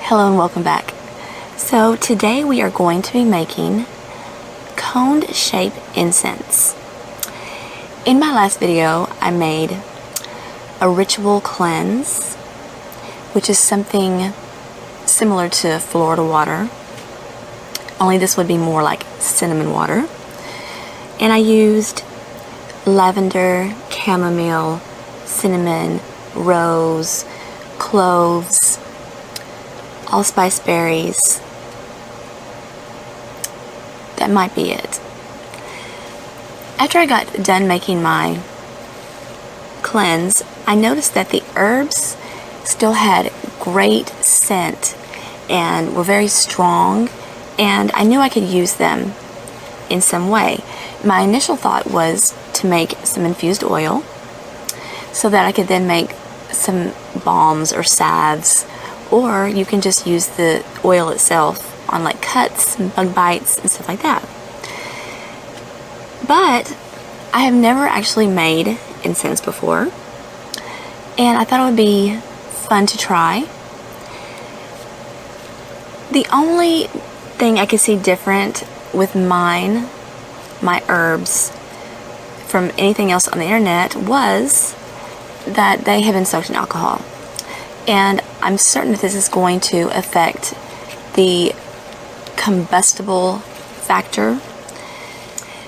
Hello and welcome back. So today we are going to be making coned shape incense. In my last video I made a ritual cleanse, which is something similar to Florida water, only this would be more like cinnamon water. And I used lavender, chamomile, cinnamon, rose, cloves, allspice berries. That might be it. After I got done making my cleanse, I noticed that the herbs still had great scent and were very strong, and I knew I could use them in some way. My initial thought was to make some infused oil so that I could then make some balms or salves, or you can just use the oil itself on like cuts and bug bites and stuff like that. But I have never actually made incense before, and I thought it would be fun to try. The only thing I could see different with my herbs from anything else on the internet was that they have been soaked in alcohol. And I'm certain that this is going to affect the combustible factor.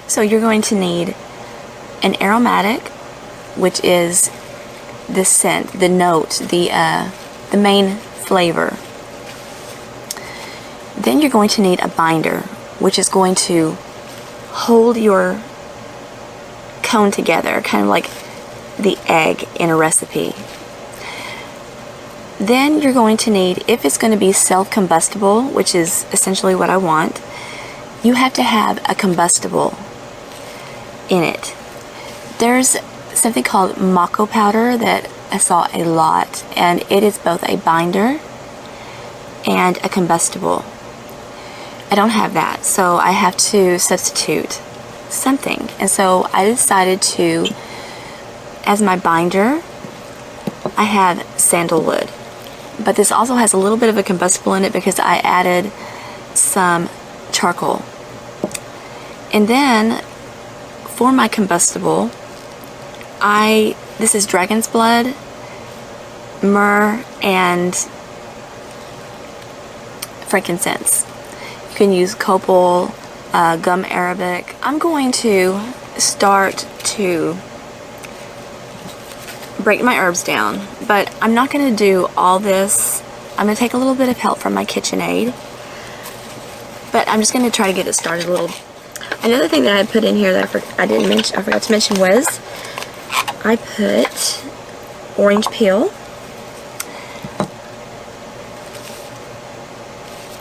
So you're going to need an aromatic, which is the scent, the note, the main flavor. Then you're going to need a binder, which is going to hold your cone together, kind of like the egg in a recipe. Then you're going to need, if it's going to be self-combustible, which is essentially what I want, you have to have a combustible in it. There's something called Mako powder that I saw a lot, and it is both a binder and a combustible. I don't have that, so I have to substitute something. And so I decided to, as my binder, I have sandalwood. But this also has a little bit of a combustible in it because I added some charcoal. And then for my combustible, this is dragon's blood, myrrh, and frankincense. You can use copal, gum arabic. I'm going to start to break my herbs down, but I'm not going to do all this. I'm going to take a little bit of help from my KitchenAid, but I'm just going to try to get it started a little. Another thing that I put in here that I forgot to mention was I put orange peel.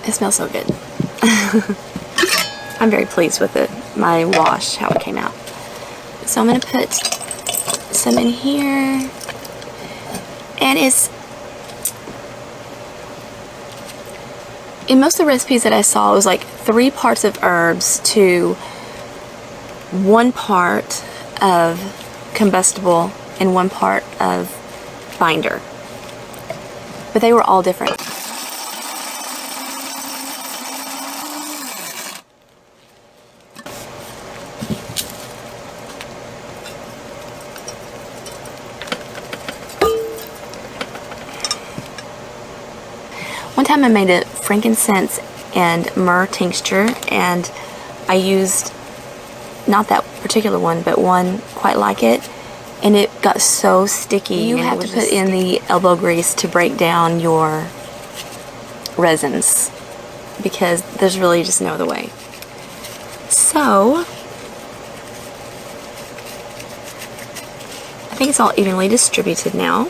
It smells so good. I'm very pleased with it, my wash, how it came out. So I'm going to put some in here, and it's in most of the recipes that I saw, it was like 3 parts of herbs to 1 part of combustible and 1 part of binder, but they were all different. One time I made a frankincense and myrrh tincture, and I used not that particular one, but one quite like it, and it got so sticky. You have to put in the elbow grease to break down your resins because there's really just no other way. So I think it's all evenly distributed now.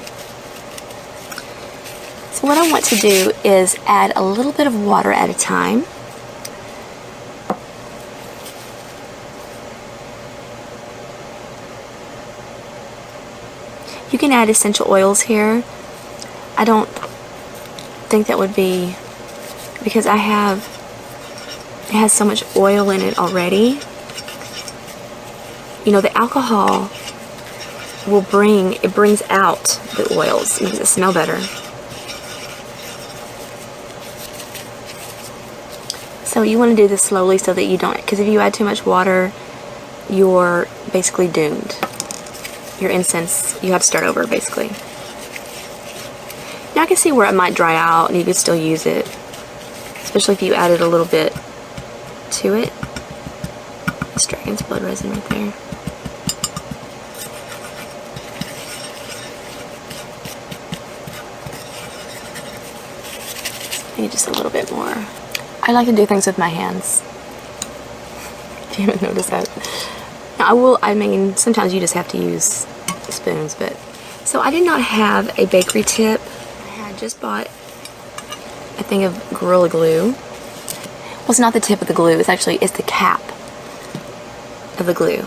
So what I want to do is add a little bit of water at a time. You can add essential oils here. I don't think that would be, because it has so much oil in it already. You know, the alcohol brings out the oils, makes it smell better. So you want to do this slowly so that you don't, because if you add too much water, you're basically doomed. Your incense, you have to start over basically. Now I can see where it might dry out and you could still use it, especially if you added a little bit to it. It's dragon's blood resin right there. Maybe just a little bit more. I like to do things with my hands. If you haven't noticed that. Now I mean, sometimes you just have to use spoons, but. So I did not have a bakery tip. I had just bought a thing of Gorilla Glue. Well, it's not the tip of the glue, it's the cap of the glue.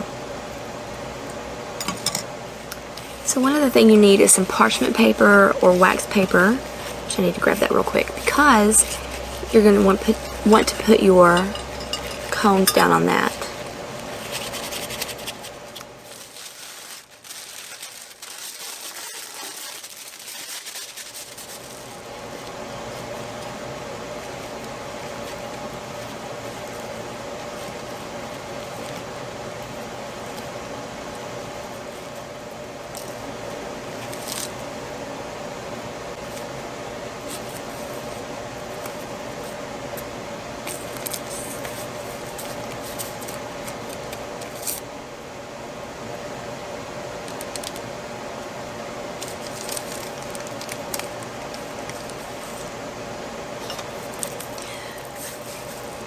So one other thing you need is some parchment paper or wax paper, which I need to grab that real quick, because you're going to want to put your cones down on that.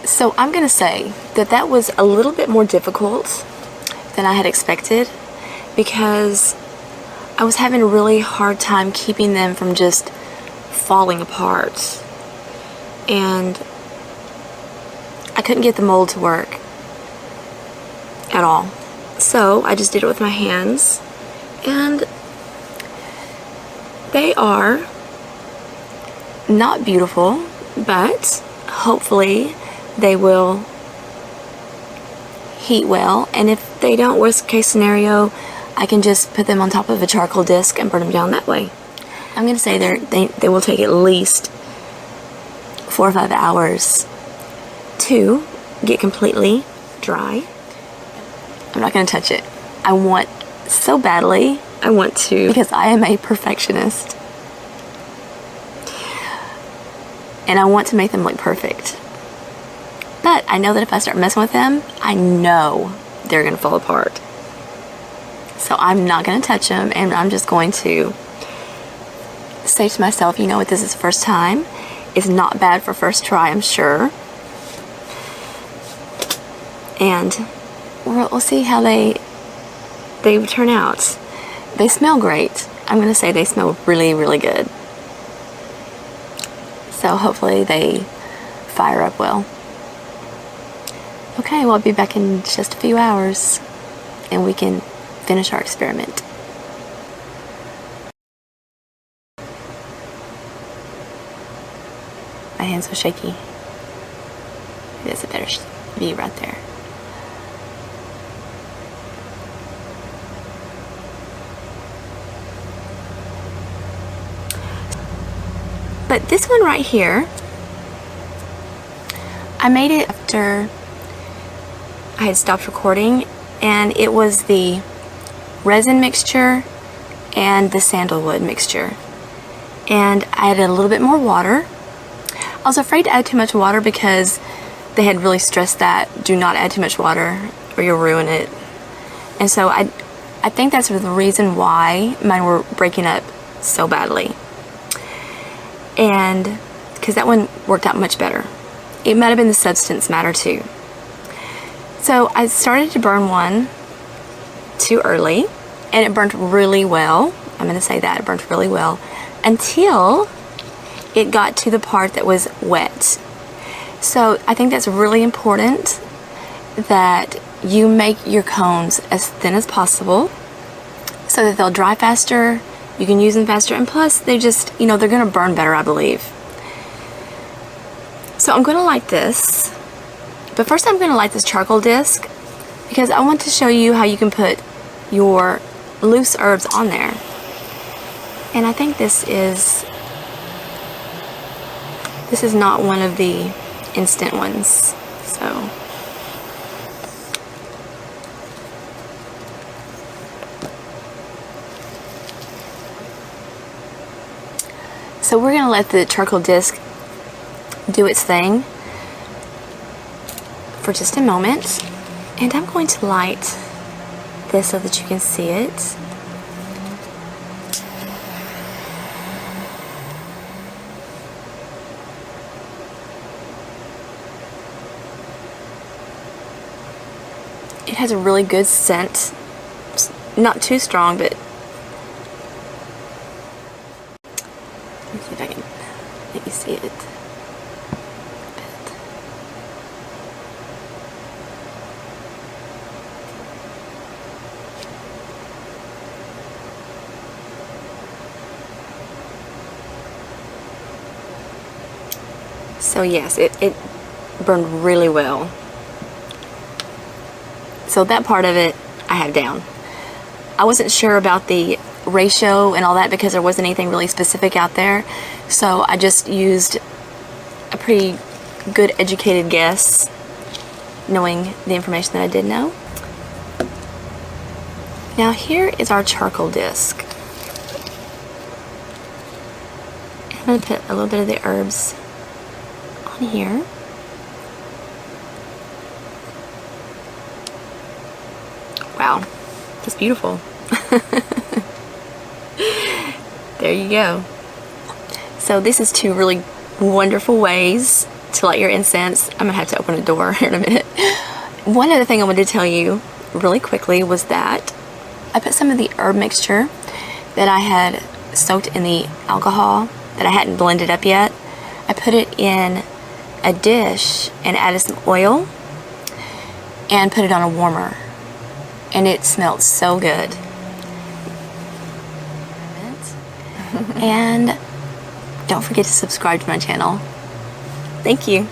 So I'm going to say that that was a little bit more difficult than I had expected, because I was having a really hard time keeping them from just falling apart, and I couldn't get the mold to work at all. So I just did it with my hands, and they are not beautiful, but hopefully they will heat well, and if they don't, worst case scenario, I can just put them on top of a charcoal disc and burn them down that way. I'm going to say they will take at least 4 or 5 hours to get completely dry. I'm not going to touch it. I want so badly, because I am a perfectionist. And I want to make them look perfect. But I know that if I start messing with them, I know they're going to fall apart. So I'm not going to touch them, and I'm just going to say to myself, you know what, this is the first time. It's not bad for first try, I'm sure. And we'll see how they turn out. They smell great. I'm going to say they smell really, really good. So hopefully they fire up well. Okay, well, I'll be back in just a few hours and we can finish our experiment. My hand's so shaky. That's a better view right there. But this one right here, I made it after I had stopped recording, and it was the resin mixture and the sandalwood mixture. And I added a little bit more water. I was afraid to add too much water because they had really stressed that do not add too much water or you'll ruin it. And so I think that's the reason why mine were breaking up so badly. And because that one worked out much better. It might have been the substance matter too. So I started to burn one too early, and it burnt really well. I'm going to say that it burnt really well until it got to the part that was wet. So I think that's really important that you make your cones as thin as possible so that they'll dry faster, you can use them faster, and plus they just, you know, they're going to burn better, I believe. So I'm going to light this. But first I'm going to light this charcoal disc because I want to show you how you can put your loose herbs on there. And I think this is not one of the instant ones. So we're going to let the charcoal disc do its thing for just a moment. And I'm going to light this so that you can see it. It has a really good scent. It's not too strong, but let me see if I can make you see it a bit. So yes, it burned really well. So that part of it I have down. I wasn't sure about the ratio and all that because there wasn't anything really specific out there. So I just used a pretty good educated guess, knowing the information that I did know. Now here is our charcoal disc. I'm going to put a little bit of the herbs on here. Wow, that's beautiful. There you go. So this is two really wonderful ways to light your incense. I'm gonna have to open a door here in a minute. One other thing I wanted to tell you really quickly was that I put some of the herb mixture that I had soaked in the alcohol that I hadn't blended up yet. I put it in a dish and added some oil and put it on a warmer. And it smelled so good. And don't forget to subscribe to my channel. Thank you.